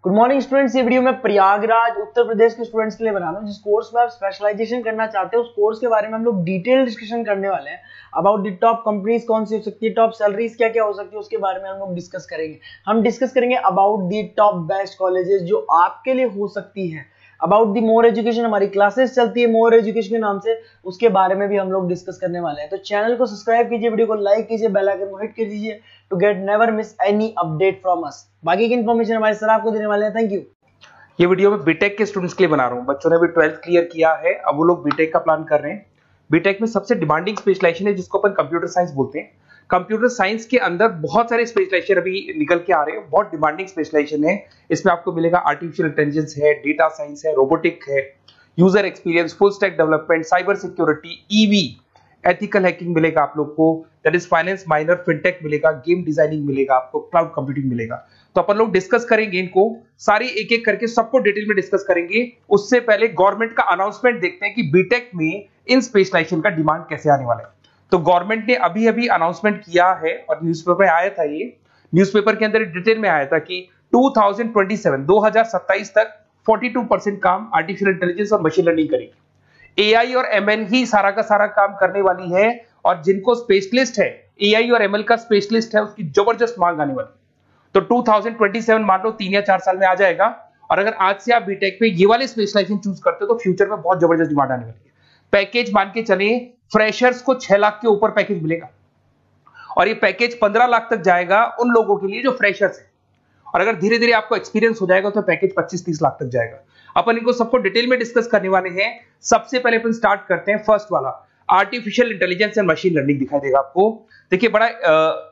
Good morning students. ये video मैं प्रयागराज उत्तर प्रदेश के स्टूडेंट्स के लिए बना रहा हूँ। जिस कोर्स में आप स्पेशलाइजेशन करना चाहते हैं उस कोर्स के बारे में हम लोग डिटेल डिस्कशन करने वाले हैं। अबाउट द टॉप कंपनीज कौन सी हो सकती है, टॉप सैलरीज क्या क्या हो सकती है, उसके बारे में हम लोग डिस्कस करेंगे। हम डिस्कस करेंगे about the top best colleges जो आपके लिए हो सकती है। अबाउट दी मोर एजुकेशन, हमारी क्लासेस चलती है मोर एजुकेशन के नाम से, उसके बारे में भी हम लोग डिस्कस करने वाले हैं। तो चैनल को सब्सक्राइब कीजिए, वीडियो को लाइक कीजिए, बेल आइकन को हिट कर दीजिए to get never miss any update from us. बाकी की इन्फॉर्मेशन हमारे सर आपको देने वाले हैं। Thank you. ये वीडियो मैं बीटेक के स्टूडेंट्स के लिए बना रहा हूँ। बच्चों ने भी 12th क्लियर किया है, अब वो लोग बीटेक का प्लान कर रहे हैं। बीटेक में सबसे डिमांडिंग स्पेशलाइजेशन है जिसको अपन कंप्यूटर साइंस बोलते हैं। कंप्यूटर साइंस के अंदर बहुत सारे स्पेशलाइजेशन अभी निकल के आ रहे हैं, बहुत डिमांडिंग स्पेशलाइजेशन है। इसमें आपको मिलेगा आर्टिफिशियल इंटेलिजेंस है, डेटा साइंस है, रोबोटिक है, user experience, full stack development, cyber security, EV, ethical hacking मिलेगा आप लोग को, that is finance minor, fintech मिलेगा, गेम डिजाइनिंग मिलेगा आपको, क्लाउड कंप्यूटिंग मिलेगा। तो अपन लोग डिस्कस करेंगे इनको सारी एक एक करके, सबको डिटेल में डिस्कस करेंगे। उससे पहले गवर्नमेंट का अनाउंसमेंट देखते हैं कि बीटेक में इन स्पेशलाइजेशन का डिमांड कैसे आने वाला है। तो गवर्नमेंट ने अभी अभी अनाउंसमेंट किया है और न्यूज़पेपर में आया था, ये न्यूज़पेपर के अंदर डिटेल में आया था कि 2027 तक 42% काम आर्टिफिशियल इंटेलिजेंस और मशीन लर्निंग करेगी। एआई और एमएल ही सारा का सारा काम करने वाली है, और जिनको स्पेशलिस्ट है, एआई और एमएल का स्पेशलिस्ट है, उसकी जबरदस्त मांग आने वाली है। तो 2027 मान लो 3 या 4 साल में आ जाएगा। और अगर आज से आप बीटेक पे ये वाले स्पेशलाइजेशन चूज करते हो तो फ्यूचर में बहुत जबरदस्त डिमांड आने वाली है। पैकेज मान के चले, फ्रेशर्स को 6 लाख के ऊपर पैकेज मिलेगा, और ये पैकेज 15 लाख तक जाएगा उन लोगों के लिए जो फ्रेशर्स है। और अगर धीरे धीरे आपको एक्सपीरियंस हो जाएगा तो पैकेज 25-30 लाख तक जाएगा। अपन इनको सबको डिटेल में डिस्कस करने वाले हैं। सबसे पहले अपन स्टार्ट करते हैं फर्स्ट वाला, artificial intelligence and machine learning दिखाई देगा आपको। देखिए बड़ा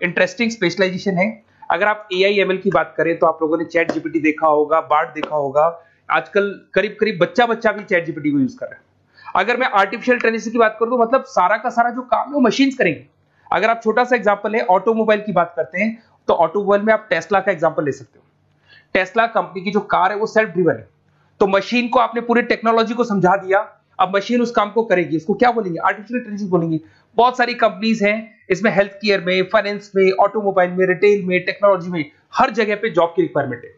इंटरेस्टिंग स्पेशलाइजेशन है। अगर आप एआई एमएल की बात करें तो आप लोगों ने चैट जीपीटी देखा होगा, बार्ड देखा होगा। आजकल करीब करीब बच्चा भी चैट जीपीटी को यूज कर रहा है। अगर मैं आर्टिफिशियल इंटेलिजेंस की बात करूं तो मतलब सारा का सारा जो काम है वो मशीन्स करेंगे। अगर आप छोटा सा एग्जांपल है, ऑटोमोबाइल की बात करते हैं तो ऑटोमोबाइल में आप टेस्ला का एग्जांपल ले सकते हो। टेस्ला कंपनी की जो कार है वो सेल्फ ड्रिवन है। तो मशीन को आपने पूरी टेक्नोलॉजी को समझा दिया, अब मशीन उस काम को करेगी। इसको क्या बोलेंगे? आर्टिफिशियल इंटेलिजेंस बोलेंगे। बहुत सारी कंपनीज हैं इसमें, हेल्थ केयर में, फाइनेंस में, ऑटोमोबाइल में, रिटेल में, टेक्नोलॉजी में, हर जगह पे जॉब की रिक्वायरमेंट है।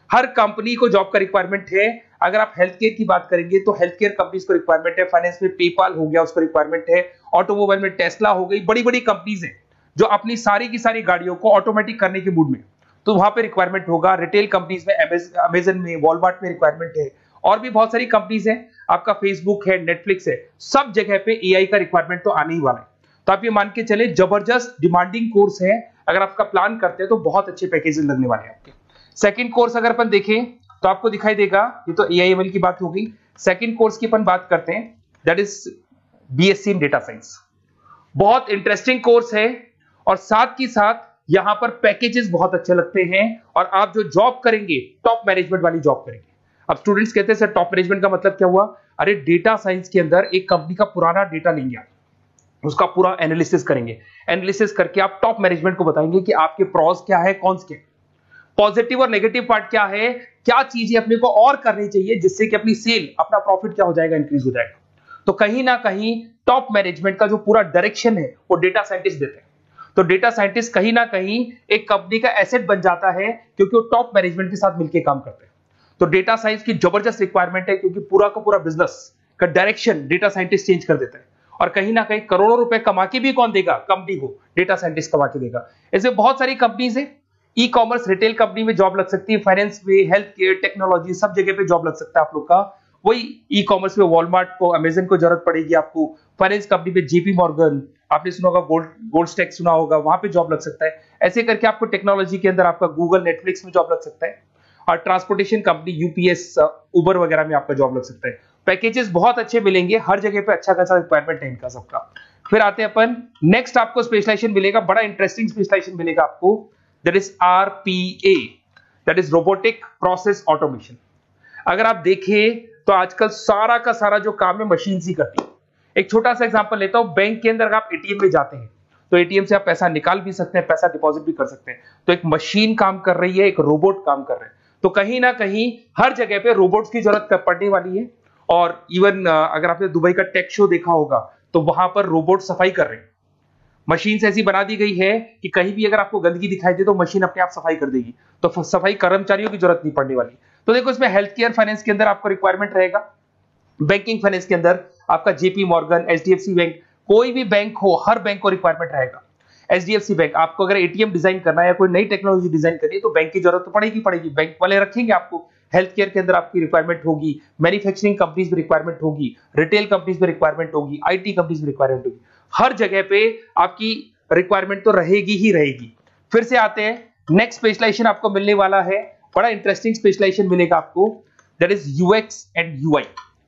हर कंपनी को जॉब का रिक्वायरमेंट है। अगर आप हेल्थ केयर की बात करेंगे तो हेल्थ केयर कंपनीज को रिक्वायरमेंट है, फाइनेंस में पेपाल हो गया उसको रिक्वायरमेंट है, ऑटोमोबाइल में टेस्ला हो गई, बड़ी बड़ी कंपनीज हैं जो अपनी सारी की सारी गाड़ियों को ऑटोमेटिक करने के मूड में, तो वहां पे रिक्वायरमेंट होगा। रिटेल कंपनीज में, अमेजन में, वॉलमार्ट में रिक्वायरमेंट है, और भी बहुत सारी कंपनीज हैं, आपका फेसबुक है, नेटफ्लिक्स है, सब जगह पे एआई का रिक्वायरमेंट तो आने ही वाला है। तो आप ये मान के चले जबरदस्त डिमांडिंग कोर्स है। अगर आपका प्लान करते हैं तो बहुत अच्छे पैकेजेस लगने वाले हैं आपके। सेकंड कोर्स अगर अपन देखें तो आपको दिखाई देगा, ये तो एआई एमएल की बात हो गई। सेकंड कोर्स की अपन बात करते हैं, that is BSc in data science. बहुत इंटरेस्टिंग कोर्स है, और साथ ही साथ यहां पर पैकेजेस बहुत अच्छे लगते हैं, और आप जो जॉब करेंगे टॉप मैनेजमेंट वाली जॉब करेंगे। अब स्टूडेंट्स कहते हैं सर टॉप मैनेजमेंट का मतलब क्या हुआ? अरे डेटा साइंस के अंदर एक कंपनी का पुराना डेटा लेंगे आप, उसका पूरा एनालिसिस करेंगे, एनालिसिस करके आप टॉप मैनेजमेंट को बताएंगे कि आपके प्रॉस क्या है, कॉन्स क्या है, पॉजिटिव और नेगेटिव पार्ट क्या है, क्या चीजें अपने को और करनी चाहिए जिससे कि अपनी सेल, अपना प्रॉफिट क्या हो जाएगा, इंक्रीज हो जाएगा। तो कहीं ना कहीं टॉप मैनेजमेंट का जो पूरा डायरेक्शन है वो डेटा साइंटिस्ट देते हैं। तो डेटा साइंटिस्ट कहीं ना कहीं एक कंपनी का एसेट बन जाता है क्योंकि वो टॉप मैनेजमेंट के साथ मिलकर काम करते हैं। तो डेटा साइंस की जबरदस्त रिक्वायरमेंट है, क्योंकि पूरा का पूरा बिजनेस का डायरेक्शन डेटा साइंटिस्ट चेंज कर देता है। और कहीं ना कहीं करोड़ों रुपए कमा के भी कौन देगा? कंपनी को डेटा साइंटिस्ट कमा के देगा। ऐसे बहुत सारी कंपनीज है, ई कॉमर्स, रिटेल कंपनी में जॉब लग सकती है, फाइनेंस में, हेल्थ केयर, टेक्नोलॉजी, सब जगह पे जॉब लग सकता है आप लोग का। वही ई कॉमर्स में वॉलमार्ट को, अमेजन को जरूरत पड़ेगी आपको। फाइनेंस कंपनी में जेपी मॉर्गन, आपने सुना होगा, गोल्ड स्टैक सुना होगा, वहां पे जॉब लग सकता है। ऐसे करके आपको टेक्नोलॉजी के अंदर आपका गूगल, नेटफ्लिक्स में जॉब लग सकता है। और ट्रांसपोर्टेशन कंपनी, यूपीएस, उबर वगैरह में आपका जॉब लग सकता है। पैकेजेस बहुत अच्छे मिलेंगे, हर जगह पे अच्छा खासा रिक्वायरमेंट है इनका सबका। फिर आते हैं अपन नेक्स्ट, आपको स्पेशलाइजेशन मिलेगा, बड़ा इंटरेस्टिंग स्पेशलाइजेशन मिलेगा आपको, that is RPA, that is robotic process automation. अगर आप देखें तो आजकल सारा का सारा जो काम है मशीन ही करती है। एक छोटा सा एग्जांपल लेता हूं, बैंक के अंदर अगर आप एटीएम में जाते हैं तो एटीएम से आप पैसा निकाल भी सकते हैं, पैसा डिपॉजिट भी कर सकते हैं। तो एक मशीन काम कर रही है, एक रोबोट काम कर रहे हैं। तो कहीं ना कहीं हर जगह पे रोबोट्स की जरूरत पड़ने वाली है। और इवन अगर आपने दुबई का टेक शो देखा होगा तो वहां पर रोबोट सफाई कर रहे हैं। मशीन ऐसी बना दी गई है कि कहीं भी अगर आपको गंदगी दिखाई दे तो मशीन अपने आप सफाई कर देगी, तो सफाई कर्मचारियों की जरूरत नहीं पड़ने वाली। तो देखो इसमें हेल्थ केयर फाइनेंस के अंदर आपको रिक्वायरमेंट रहेगा, बैंकिंग फाइनेंस के अंदर आपका जेपी मॉर्गन, एचडीएफसी बैंक, कोई भी बैंक हो, हर बैंक को रिक्वायरमेंट रहेगा। एचडीएफसी बैंक, आपको अगर एटीएम डिजाइन करना है या कोई नई टेक्नोलॉजी डिजाइन करनी है तो बैंक की जरूरत तो पड़ेगी, बैंक वाले रखेंगे आपको। हेल्थ केयर के अंदर आपकी रिक्वायरमेंट होगी, मैन्युफैक्चरिंग कंपनीज में रिक्वायरमेंट होगी, रिटेल कंपनीज में रिक्वायरमेंट होगी, आईटी कंपनीज में रिक्वायरमेंट होगी, हर जगह पे आपकी रिक्वायरमेंट तो रहेगी ही रहेगी। फिर से आते हैं, नेक्स्ट स्पेशलाइजेशन आपको मिलने वाला है, बड़ा इंटरेस्टिंग स्पेशलाइजेशन मिलेगा आपको, that is UX and UI,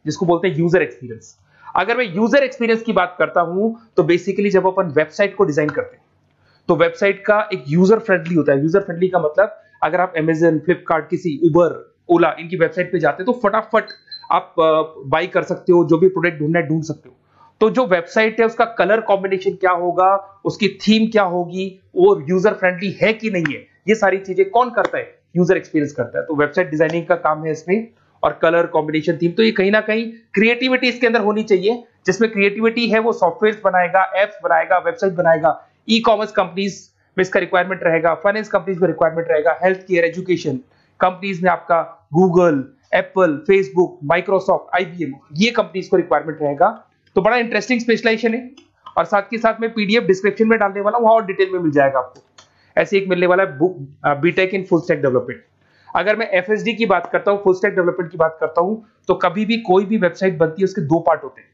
जिसको बोलते हैं यूजर एक्सपीरियंस। अगर मैं यूजर एक्सपीरियंस की बात करता हूं तो बेसिकली जब अपन वेबसाइट को डिजाइन करते हैं तो वेबसाइट का एक यूजर फ्रेंडली होता है। यूजर फ्रेंडली का मतलब अगर आप अमेजन, फ्लिपकार्ट, किसी उबर, ओला, इनकी वेबसाइट पे जाते हैं तो फटाफट आप बाई कर सकते हो, जो भी प्रोडक्ट ढूंढना है ढूंढ सकते हो। तो जो वेबसाइट है उसका कलर कॉम्बिनेशन क्या होगा, उसकी थीम क्या होगी, वो यूजर फ्रेंडली है कि नहीं है, ये सारी चीजें कौन करता है, यूजर एक्सपीरियंस करता है। तो वेबसाइट डिजाइनिंग का काम है इसमें, और कलर कॉम्बिनेशन, थीम, तो ये कहीं ना कहीं क्रिएटिविटी इसके अंदर होनी चाहिए। जिसमें क्रिएटिविटी है वो सॉफ्टवेयर बनाएगा, एप्स बनाएगा, वेबसाइट बनाएगा। ई कॉमर्स कंपनीज में इसका रिक्वायरमेंट रहेगा, फाइनेंस कंपनीज में रिक्वायरमेंट रहेगा, हेल्थ केयर, एजुकेशन कंपनीज में आपका Google, Apple, Facebook, Microsoft, IBM, ये कंपनीज को रिक्वायरमेंट रहेगा। तो बड़ा इंटरेस्टिंग स्पेशलाइजेशन है, और साथ के साथ में पीडीएफ डिस्क्रिप्शन में डालने वाला हूं, वहां और डिटेल में मिल जाएगा आपको। ऐसे एक मिलने वाला है B Tech in full stack development. अगर मैं एफएसडी की बात करता हूं, फुल स्टैक डेवलपमेंट की बात करता हूं, तो कभी भी कोई भी वेबसाइट बनती है उसके दो पार्ट होते हैं,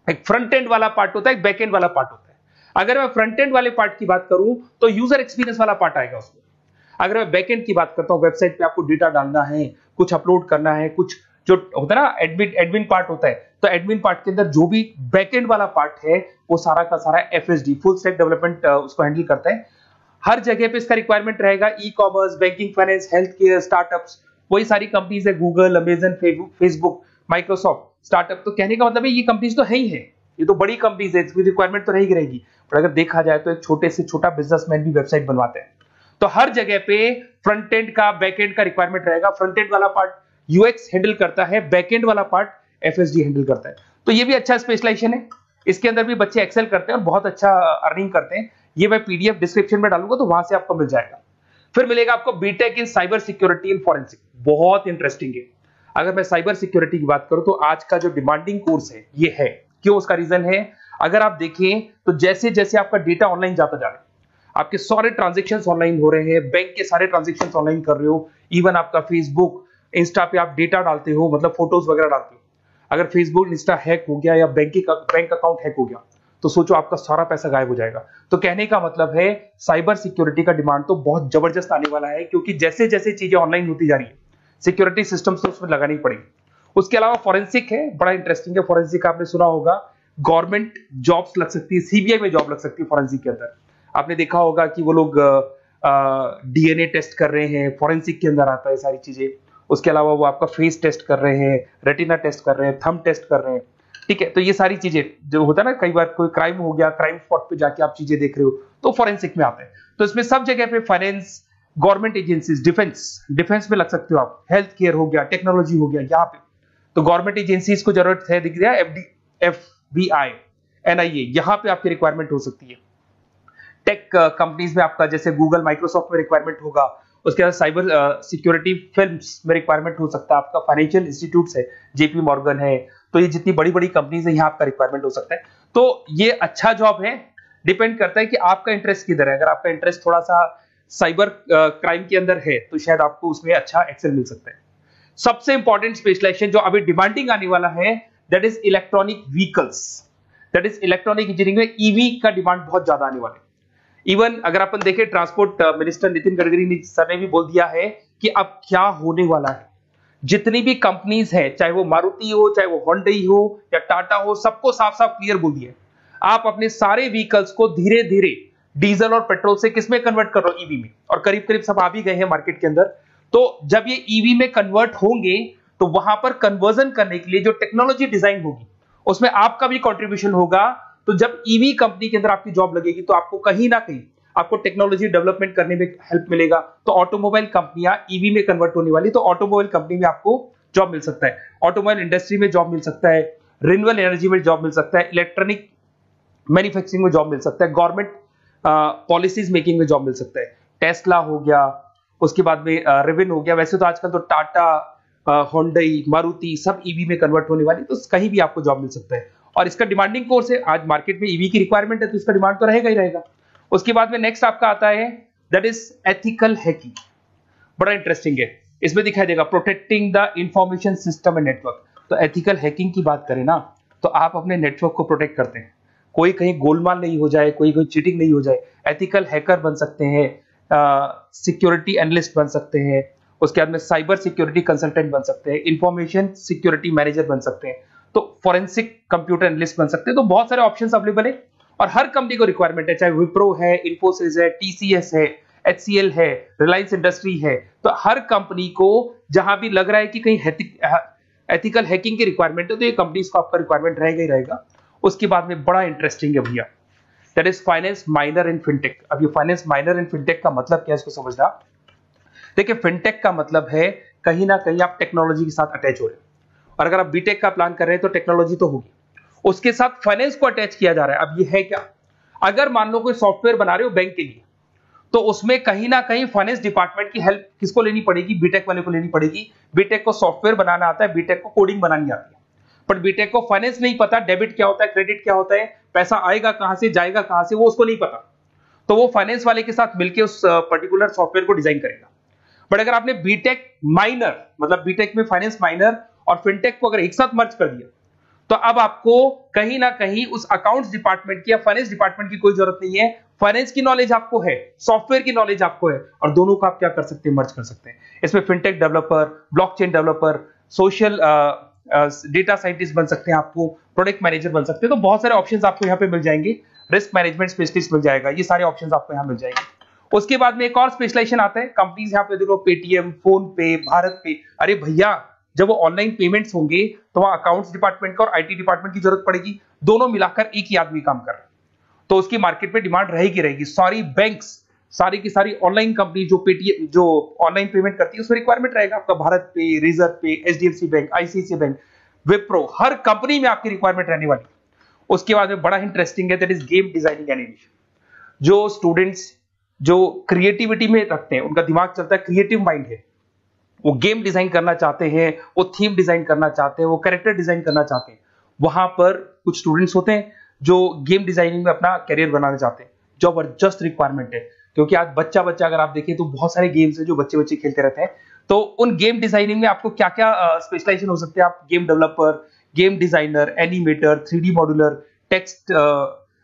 एक फ्रंट एंड वाला पार्ट होता है, एक बैक एंड वाला पार्ट होता है। अगर मैं फ्रंट एंड वाले पार्ट की बात करूं तो यूजर एक्सपीरियंस वाला पार्ट आएगा उसमें। अगर मैं बैक एंड की बात करता हूं, वेबसाइट पे आपको डेटा डालना है, कुछ अपलोड करना है, कुछ जो होता है ना एडमिन पार्ट होता है, तो एडमिन पार्ट के अंदर जो भी बैक एंड वाला पार्ट है वो सारा का सारा एफएसडी, फुल स्टैक डेवलपमेंट, उसको हैंडल करता है। हर जगह पे इसका रिक्वायरमेंट रहेगा। E commerce, banking, finance, health care, startups, वही सारी कंपनीज है, Google, Amazon, Facebook, Microsoft, startup. तो कहने का मतलब है ये कंपनीज तो है ही है, ये तो बड़ी कंपनीज है, इसकी रिक्वायरमेंट तो रहेगी रहेगी। पर अगर देखा जाए तो एक छोटे से छोटा बिजनेसमैन भी वेबसाइट बनवाते हैं। तो हर जगह पे फ्रंट एंड का, बैक एंड का रिक्वायरमेंट रहेगा। फ्रंट एंड वाला पार्ट यूएक्स हैंडल करता है, बैक एंड वाला पार्ट एफएसडी हैंडल करता है। तो ये भी अच्छा स्पेशलाइजेशन है, इसके अंदर भी बच्चे एक्सेल करते हैं और बहुत अच्छा अर्निंग करते हैं। ये मैं पीडीएफ डिस्क्रिप्शन में डालूंगा तो वहां से आपको मिल जाएगा। फिर मिलेगा आपको B Tech in cyber security and forensic, बहुत इंटरेस्टिंग है। अगर मैं साइबर सिक्योरिटी की बात करूं तो आज का जो डिमांडिंग कोर्स है ये है। क्यों? उसका रीजन है, अगर आप देखें तो जैसे जैसे आपका डेटा ऑनलाइन जाता जा रहा है, आपके सारे ट्रांजेक्शंस ऑनलाइन हो रहे हैं, बैंक के सारे ट्रांजेक्शंस ऑनलाइन कर रहे हो, इवन आपका फेसबुक, इंस्टा पे आप डेटा डालते हो, मतलब फोटोज वगैरह डालते हो। अगर फेसबुक, इंस्टा हैक हो गया या बैंक अकाउंट हैक हो गया तो सोचो आपका सारा पैसा गायब हो जाएगा। तो कहने का मतलब है साइबर सिक्योरिटी का डिमांड तो बहुत जबरदस्त आने वाला है, क्योंकि जैसे जैसे चीजें ऑनलाइन होती जा रही है सिक्योरिटी सिस्टम्स तो उसमें लगानी पड़ेगी। उसके अलावा फॉरेंसिक है, बड़ा इंटरेस्टिंग है। फॉरेंसिक आपने सुना होगा, गवर्नमेंट जॉब्स लग सकती है, सीबीआई में जॉब लग सकती है फॉरेंसिक के अंदर। आपने देखा होगा कि वो लोग डीएनए टेस्ट कर रहे हैं, फॉरेंसिक के अंदर आता है सारी चीजें। उसके अलावा वो आपका फेस टेस्ट कर रहे हैं, रेटिना टेस्ट कर रहे हैं, थंब टेस्ट कर रहे हैं, ठीक है। तो ये सारी चीजें जो होता है ना, कई बार कोई क्राइम हो गया, क्राइम स्पॉट पे जाके आप चीजें देख रहे हो तो फॉरेंसिक में आते हैं। तो इसमें सब जगह पे फाइनेंस, गवर्नमेंट एजेंसीज, डिफेंस में लग सकते हो आप, हेल्थ केयर हो गया, टेक्नोलॉजी हो गया, यहाँ पे तो गवर्नमेंट एजेंसीज को जरूरत है, दिख रहा है, FBI, NIA, यहाँ पे आपकी रिक्वायरमेंट हो सकती है। टेक कंपनीज में आपका जैसे गूगल, माइक्रोसॉफ्ट में रिक्वायरमेंट होगा। उसके बाद साइबर सिक्योरिटी फिल्म्स में रिक्वायरमेंट हो सकता है आपका, फाइनेंशियल इंस्टीट्यूट्स है, जेपी मॉर्गन है, तो ये जितनी बड़ी बड़ी कंपनीज है यहाँ आपका रिक्वायरमेंट हो सकता है। तो ये अच्छा जॉब है, डिपेंड करता है कि आपका इंटरेस्ट किधर है। अगर आपका इंटरेस्ट थोड़ा सा साइबर क्राइम के अंदर है तो शायद आपको उसमें अच्छा एक्सेल मिल सकता है। सबसे इंपॉर्टेंट स्पेशलाइजेशन जो अभी डिमांडिंग आने वाला है, that is electronic vehicles, that is electronic engineering में ईवी का डिमांड बहुत ज्यादा आने वाला है। इवन अगर अपन देखें, transport minister Nitin Gadkari sir ने भी बोल दिया है कि अब क्या होने वाला है, जितनी भी कंपनीज है, चाहे वो मारुति हो, चाहे वो होंडई हो या टाटा हो, सबको साफ साफ क्लियर बोल दिया, आप अपने सारे व्हीकल्स को धीरे धीरे डीजल और पेट्रोल से किसमें कन्वर्ट कर रहे हो, ईवी में। और करीब करीब सब आ भी गए हैं मार्केट के अंदर। तो जब ये ईवी में कन्वर्ट होंगे तो वहां पर कन्वर्जन करने के लिए जो टेक्नोलॉजी डिजाइन होगी उसमें आपका भी कंट्रीब्यूशन होगा। तो जब ईवी कंपनी के अंदर आपकी जॉब लगेगी तो आपको कहीं ना कहीं आपको टेक्नोलॉजी डेवलपमेंट करने में हेल्प मिलेगा। तो ऑटोमोबाइल कंपनियां ईवी में कन्वर्ट होने वाली, तो ऑटोमोबाइल कंपनी में आपको जॉब मिल सकता है, ऑटोमोबाइल इंडस्ट्री में जॉब मिल सकता है, रिन्यूएबल एनर्जी में जॉब मिल सकता है, इलेक्ट्रॉनिक मैन्युफैक्चरिंग में जॉब मिल सकता है, गवर्नमेंट पॉलिसीज मेकिंग में जॉब मिल सकता है, टेस्ला हो गया, उसके बाद में रिविन हो गया। वैसे तो आजकल तो टाटा, होंडई, मारुति सब ईवी में कन्वर्ट होने वाली, तो कहीं भी आपको जॉब मिल सकता है। और इसका डिमांडिंग कोर्स है, आज मार्केट में ईवी की रिक्वायरमेंट है तो इसका डिमांड तो रहेगा ही रहेगा। उसके बाद में नेक्स्ट आपका आता है दैट इज एथिकल हैकिंग। बड़ा इंटरेस्टिंग है, इसमें दिखाई देगा protecting the information system and network. तो एथिकल हैकिंग की बात करें ना, तो आप अपने नेटवर्क को प्रोटेक्ट करते हैं, कोई कहीं गोलमाल नहीं हो जाए, कोई चीटिंग नहीं हो जाए। एथिकल हैकर बन सकते हैं, सिक्योरिटी एनालिस्ट बन सकते हैं, उसके बाद में साइबर सिक्योरिटी कंसल्टेंट बन सकते हैं, इंफॉर्मेशन सिक्योरिटी मैनेजर बन सकते हैं, तो फोरेंसिक कंप्यूटर एनालिस्ट बन सकते हैं। तो बहुत सारे ऑप्शंस अवेलेबल है और हर कंपनी को रिक्वायरमेंट है, चाहे विप्रो है, इन्फोसिस है, टीसीएस है, HCL है, रिलायंस इंडस्ट्री है। तो हर कंपनी को जहां भी लग रहा है कि कहीं एथिकल हैकिंग की रिक्वायरमेंट है तो ये कंपनीज को आपका रिक्वायरमेंट रहेगा ही रहेगा। उसके बाद में बड़ा इंटरेस्टिंग है भैया, that is finance minor in fintech. अब ये फाइनेंस माइनर इन फिनटेक का मतलब क्या है, इसको समझना। देखिए, फिनटेक का मतलब है कहीं ना कहीं आप टेक्नोलॉजी के साथ अटैच हो रहे हैं, और अगर आप बीटेक का प्लान कर रहे हैं तो टेक्नोलॉजी तो होगी, उसके साथ फाइनेंस को अटैच किया जा रहा है। अब ये है क्या, अगर मान लो कोई सॉफ्टवेयर बना रहे हो बैंक के लिए, तो उसमें कहीं ना कहीं फाइनेंस डिपार्टमेंट की हेल्प किसको लेनी पड़ेगी, बीटेक वाले को लेनी पड़ेगी। बीटेक को सॉफ्टवेयर बनाना आता है, बीटेक को कोडिंग बनानी आती है, बट बीटेक को फाइनेंस नहीं पता, डेबिट क्या होता है, क्रेडिट क्या होता है, पैसा आएगा कहां से, जाएगा कहां से, वो उसको नहीं पता। तो वो फाइनेंस वाले के साथ मिलकर उस पर्टिकुलर सॉफ्टवेयर को डिजाइन करेगा। बट अगर आपने बीटेक माइनर, मतलब बीटेक में फाइनेंस माइनर और फिनटेक को अगर एक साथ मर्ज कर दिया, तो अब आपको कहीं ना कहीं उस अकाउंट्स डिपार्टमेंट की या फाइनेंस डिपार्टमेंट की कोई जरूरत नहीं है। फाइनेंस की नॉलेज आपको है, सॉफ्टवेयर की नॉलेज आपको है, और दोनों को आप क्या कर सकते हैं, मर्ज कर सकते हैं। इसमें fintech developer, blockchain developer, social data scientist बन सकते हैं, आपको प्रोडक्ट मैनेजर बन सकते हैं। तो बहुत सारे ऑप्शंस आपको यहाँ पे मिल जाएंगे, रिस्क मैनेजमेंट स्पेशलिस्ट मिल जाएगा, ये सारे ऑप्शंस आपको यहाँ मिल जाएंगे। उसके बाद में एक और स्पेशलाइजेशन आता है, कंपनीज यहाँ पे देखो, पेटीएम, फोन पे, भारत पे। अरे भैया, जब वो ऑनलाइन पेमेंट्स होंगे तो वहां अकाउंट्स डिपार्टमेंट का और आईटी डिपार्टमेंट की जरूरत पड़ेगी, दोनों मिलाकर एक ही आदमी काम कर रहा है, तो उसकी मार्केट में डिमांड रहेगी रहेगी। सारी बैंक्स, सारी की सारी ऑनलाइन कंपनी जो पेटीएम, जो ऑनलाइन पेमेंट करती है, उसमें रिक्वायरमेंट रहेगा आपका। भारत पे, Razorpay, HDFC bank, ICICI bank, Wipro, हर कंपनी में आपकी रिक्वायरमेंट रहने वाली। उसके बाद में बड़ा इंटरेस्टिंग है, that is game designing animation. जो स्टूडेंट्स जो क्रिएटिविटी में रखते हैं, उनका दिमाग चलता है, क्रिएटिव माइंड है, वो गेम डिजाइन करना चाहते हैं, वो थीम डिजाइन करना चाहते हैं, वो कैरेक्टर डिजाइन करना चाहते हैं, वहां पर कुछ स्टूडेंट्स होते हैं जो गेम डिजाइनिंग में अपना करियर बनाना चाहते हैं। जबरदस्त रिक्वायरमेंट है, क्योंकि आज बच्चा अगर आप देखें तो बहुत सारे गेम्स हैं जो बच्चे खेलते रहते हैं। तो उन गेम डिजाइनिंग में आपको क्या क्या स्पेशलाइजेशन हो सकते हैं, आप game developer, game designer, animator, 3D modular, text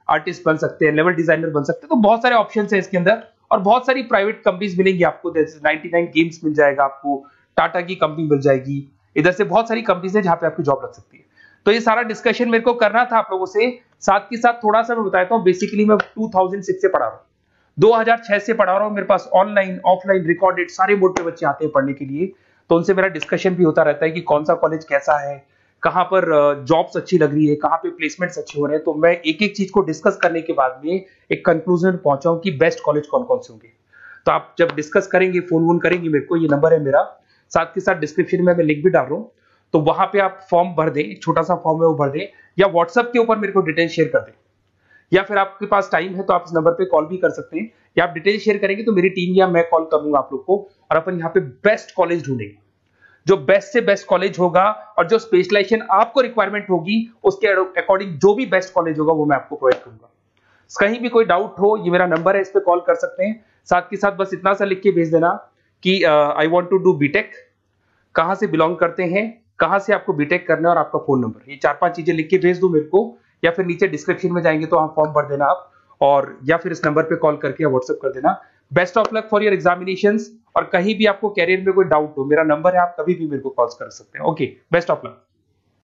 artist बन सकते हैं, लेवल डिजाइनर बन सकते हैं। तो बहुत सारे ऑप्शंस हैं इसके अंदर, और बहुत सारी प्राइवेट कंपनीज मिलेंगी आपको, जैसे 99 गेम्स मिल जाएगा आपको, टाटा की कंपनी मिल जाएगी, इधर से बहुत सारी कंपनीज है जहां पे आपकी जॉब लग सकती है। तो ये सारा डिस्कशन मेरे को करना था आप लोगों से, साथ के साथ थोड़ा सा मैं बताता हूँ। बेसिकली मैं 2006 से पढ़ा रहा हूँ, 2006 से पढ़ा रहा हूँ। मेरे पास ऑनलाइन, ऑफलाइन, रिकॉर्डेड सारे मोड पे बच्चे आते हैं पढ़ने के लिए, तो उनसे मेरा डिस्कशन भी होता रहता है कि कौन सा कॉलेज कैसा है, कहां पर जॉब्स अच्छी लग रही है, कहां पे प्लेसमेंट्स अच्छे हो रहे हैं। तो मैं एक एक चीज को डिस्कस करने के बाद में एक कंक्लूजन पहुंचा हूं कि बेस्ट कॉलेज कौन कौन से होंगे। तो आप जब डिस्कस करेंगे, फोन वोन करेंगे मेरे को, ये नंबर है मेरा, साथ के साथ डिस्क्रिप्शन में मैं लिंक भी डाल रहा हूँ, तो वहां पे आप फॉर्म भर दें, एक छोटा सा फॉर्म है वो भर दें, या व्हाट्सएप के ऊपर मेरे को डिटेल शेयर कर दें, या फिर आपके पास टाइम है तो आप इस नंबर पे कॉल भी कर सकते हैं, या आप डिटेल शेयर करेंगे तो मेरी टीम या मैं कॉल करूंगा आप लोग को, और अपन यहाँ पे बेस्ट कॉलेज ढूंढेंगे। जो बेस्ट से बेस्ट कॉलेज होगा और जो स्पेशलाइजेशन आपको रिक्वायरमेंट होगी उसके अकॉर्डिंग जो भी बेस्ट कॉलेज होगा वो मैं आपको प्रोवाइड करूंगा। कहीं भी कोई डाउट हो, ये मेरा नंबर है, इस पे कॉल कर सकते हैं। साथ के साथ बस इतना सा लिख के भेज देना कि I want to do B Tech, कहां से बिलोंग करते हैं, कहां से आपको बीटेक करना है, और आपका फोन नंबर, ये 4-5 चीजें लिख के भेज दो मेरे को, या फिर नीचे डिस्क्रिप्शन में जाएंगे तो फॉर्म भर देना आप, और या फिर इस नंबर पे कॉल करके या व्हाट्सएप कर देना। Best of luck for your examinations, और कहीं भी आपको कैरियर में कोई डाउट हो, मेरा नंबर है, आप कभी भी मेरे को कॉल कर सकते हैं। Okay, best of luck.